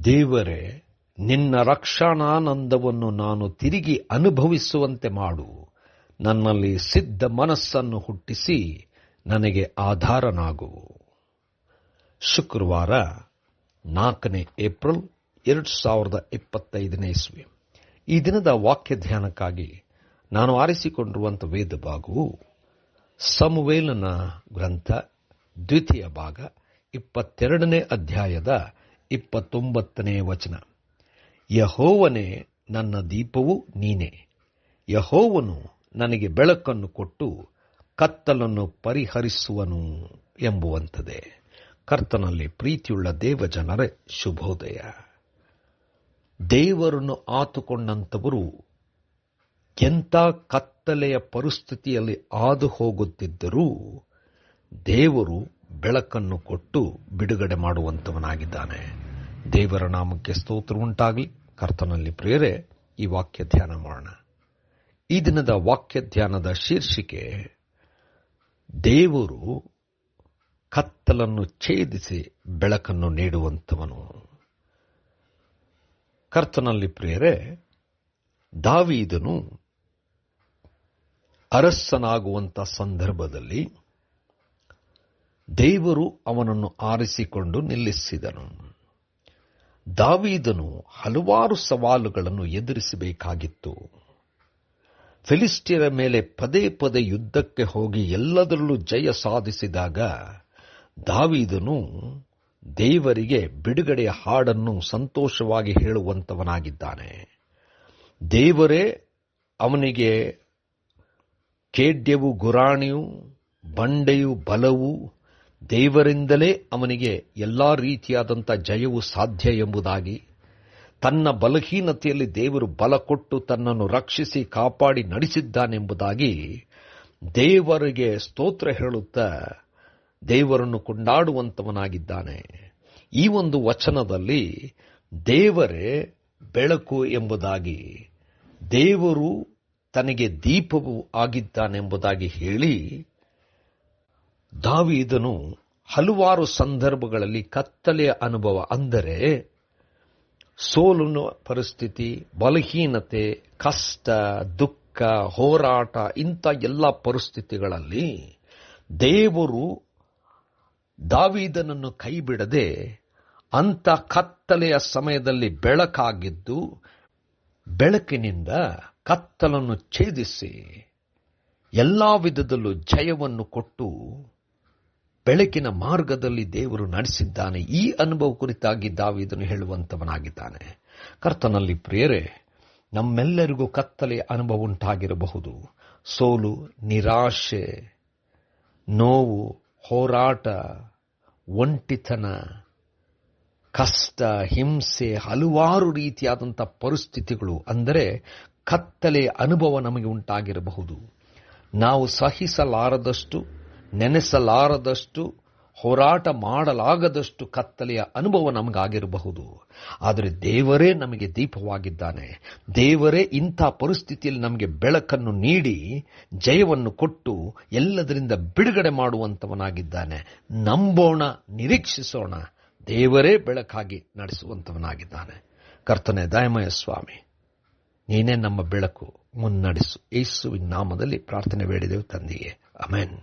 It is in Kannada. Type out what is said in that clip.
ದೇವರೇ, ನಿನ್ನ ರಕ್ಷಣಾನಂದವನ್ನು ನಾನು ತಿರುಗಿ ಅನುಭವಿಸುವಂತೆ ಮಾಡು. ನನ್ನಲ್ಲಿ ಸಿದ್ಧ ಮನಸ್ಸನ್ನು ಹುಟ್ಟಿಸಿ ನನಗೆ ಆಧಾರನಾಗುವು. ಶುಕ್ರವಾರ 4 ಏಪ್ರಿಲ್ 2025 ಇಸ್ವಿ. ಈ ದಿನದ ವಾಕ್ಯ ಧ್ಯಾನಕ್ಕಾಗಿ ನಾನು ಆರಿಸಿಕೊಂಡಿರುವಂಥ ವೇದ ಭಾಗವು ಸಮುವೇಲನ ಗ್ರಂಥ 2ನೇ ಭಾಗ 22ನೇ ಅಧ್ಯಾಯದ 29ನೇ ವಚನ. ಯೆಹೋವನೇ ನನ್ನ ದೀಪವು ನೀನೇ. ಯೆಹೋವನು ನನಗೆ ಬೆಳಕನ್ನು ಕೊಟ್ಟು ಕತ್ತಲನ್ನು ಪರಿಹರಿಸುವನು ಎಂಬುವಂಥದ್ದೇ. ಕರ್ತನಲ್ಲಿ ಪ್ರೀತಿಯುಳ್ಳ ದೇವಜನರೇ, ಶುಭೋದಯ. ದೇವರನ್ನು ಆತುಕೊಂಡಂಥವರು ಎಂಥ ಕತ್ತಲೆಯ ಪರಿಸ್ಥಿತಿಯಲ್ಲಿ ಹಾದು ಹೋಗುತ್ತಿದ್ದರೂ ದೇವರು ಬೆಳಕನ್ನು ಕೊಟ್ಟು ಬಿಡುಗಡೆ ಮಾಡುವಂಥವನಾಗಿದ್ದಾನೆ. ದೇವರ ನಾಮಕ್ಕೆ ಸ್ತೋತ್ರ ಉಂಟಾಗಲಿ. ಕರ್ತನಲ್ಲಿ ಪ್ರಿಯರೇ, ಈ ವಾಕ್ಯ ಧ್ಯಾನ ಮಾಡೋಣ. ಈ ದಿನದ ವಾಕ್ಯ ಧ್ಯಾನದ ಶೀರ್ಷಿಕೆ, ದೇವರು ಕತ್ತಲನ್ನು ಛೇದಿಸಿ ಬೆಳಕನ್ನು ನೀಡುವಂಥವನು. ಕರ್ತನಲ್ಲಿ ಪ್ರಿಯರೇ, ದಾವೀದನು ಅರಸನಾಗುವಂಥ ಸಂದರ್ಭದಲ್ಲಿ ದೇವರು ಅವನನ್ನು ಆರಿಸಿಕೊಂಡು ನಿಲ್ಲಿಸಿದನು. ದಾವೀದನು ಹಲವಾರು ಸವಾಲುಗಳನ್ನು ಎದುರಿಸಬೇಕಾಗಿತ್ತು. ಫಿಲಿಸ್ಟಿಯರ ಮೇಲೆ ಪದೇ ಪದೇ ಯುದ್ಧಕ್ಕೆ ಹೋಗಿ ಎಲ್ಲದರಲ್ಲೂ ಜಯ ಸಾಧಿಸಿದಾಗ ದಾವೀದನು ದೇವರಿಗೆ ಬಿಡುಗಡೆಯ ಹಾಡನ್ನು ಸಂತೋಷವಾಗಿ ಹೇಳುವಂತವನಾಗಿದ್ದಾನೆ. ದೇವರೇ ಅವನಿಗೆ ಖೇಡ್ಯವು ಗುರಾಣಿಯು, ಬಂಡೆಯು ಬಲವು, ದೇವರಿಂದಲೇ ಅವನಿಗೆ ಎಲ್ಲ ರೀತಿಯಾದಂಥ ಜಯವು ಸಾಧ್ಯ ಎಂಬುದಾಗಿ, ತನ್ನ ಬಲಹೀನತೆಯಲ್ಲಿ ದೇವರು ಬಲ ಕೊಟ್ಟು ತನ್ನನ್ನು ರಕ್ಷಿಸಿ ಕಾಪಾಡಿ ನಡೆಸಿದ್ದಾನೆಂಬುದಾಗಿ ದೇವರಿಗೆ ಸ್ತೋತ್ರ ಹೇಳುತ್ತಾ ದೇವರನ್ನು ಕೊಂಡಾಡುವಂತವನಾಗಿದ್ದಾನೆ. ಈ ಒಂದು ವಚನದಲ್ಲಿ ದೇವರೇ ಬೆಳಕು ಎಂಬುದಾಗಿ, ದೇವರು ತನಗೆ ದೀಪವು ಆಗಿದ್ದಾನೆಂಬುದಾಗಿ ಹೇಳಿ, ದಾವೀದನು ಹಲವಾರು ಸಂದರ್ಭಗಳಲ್ಲಿ ಕತ್ತಲೆಯ ಅನುಭವ, ಅಂದರೆ ಸೋಲಿನ ಪರಿಸ್ಥಿತಿ, ಬಲಹೀನತೆ, ಕಷ್ಟ, ದುಃಖ, ಹೋರಾಟ, ಇಂಥ ಎಲ್ಲ ಪರಿಸ್ಥಿತಿಗಳಲ್ಲಿ ದೇವರು ದಾವೀದನನ್ನು ಕೈಬಿಡದೆ ಅಂಥ ಕತ್ತಲೆಯ ಸಮಯದಲ್ಲಿ ಬೆಳಕಾಗಿದ್ದು, ಬೆಳಕಿನಿಂದ ಕತ್ತಲನ್ನು ಛೇದಿಸಿ ಎಲ್ಲ ವಿಧದಲ್ಲೂ ಜಯವನ್ನು ಕೊಟ್ಟು ಬೆಳಕಿನ ಮಾರ್ಗದಲ್ಲಿ ದೇವರು ನಡೆಸಿದ್ದಾನೆ. ಈ ಅನುಭವ ಕುರಿತಾಗಿ ದಾವೀದನು ಹೇಳುವಂತವನಾಗಿದ್ದಾನೆ. ಕರ್ತನಲ್ಲಿ ಪ್ರಿಯರೇ, ನಮ್ಮೆಲ್ಲರಿಗೂ ಕತ್ತಲೆಯ ಅನುಭವ ಉಂಟಾಗಿರಬಹುದು. ಸೋಲು, ನಿರಾಶೆ, ನೋವು, ಹೋರಾಟ, ಒಂಟಿತನ, ಕಷ್ಟ, ಹಿಂಸೆ, ಹಲವಾರು ರೀತಿಯಾದಂಥ ಪರಿಸ್ಥಿತಿಗಳು, ಅಂದರೆ ಕತ್ತಲೆಯ ಅನುಭವ ನಮಗೆ ಉಂಟಾಗಿರಬಹುದು. ನಾವು ಸಹಿಸಲಾರದಷ್ಟು, ನೆನೆಸಲಾರದಷ್ಟು, ಹೋರಾಟ ಮಾಡಲಾಗದಷ್ಟು ಕತ್ತಲೆಯ ಅನುಭವ ನಮಗಾಗಿರಬಹುದು. ಆದರೆ ದೇವರೇ ನಮಗೆ ದೀಪವಾಗಿದ್ದಾನೆ. ದೇವರೇ ಇಂಥ ಪರಿಸ್ಥಿತಿಯಲ್ಲಿ ನಮಗೆ ಬೆಳಕನ್ನು ನೀಡಿ ಜಯವನ್ನು ಕೊಟ್ಟು ಎಲ್ಲದರಿಂದ ಬಿಡುಗಡೆ ಮಾಡುವಂತವನಾಗಿದ್ದಾನೆ. ನಂಬೋಣ, ನಿರೀಕ್ಷಿಸೋಣ. ದೇವರೇ ಬೆಳಕಾಗಿ ನಡೆಸುವಂತವನಾಗಿದ್ದಾನೆ. ಕರ್ತನೇ ದಯಮಯ ಸ್ವಾಮಿ, ನೀನೇ ನಮ್ಮ ಬೆಳಕು, ಮುನ್ನಡೆಸು. ಯೇಸುವಿನ ನಾಮದಲ್ಲಿ ಪ್ರಾರ್ಥನೆ ಬೇಡಿದೆವು ತಂದೆಯೇ, ಆಮೆನ್.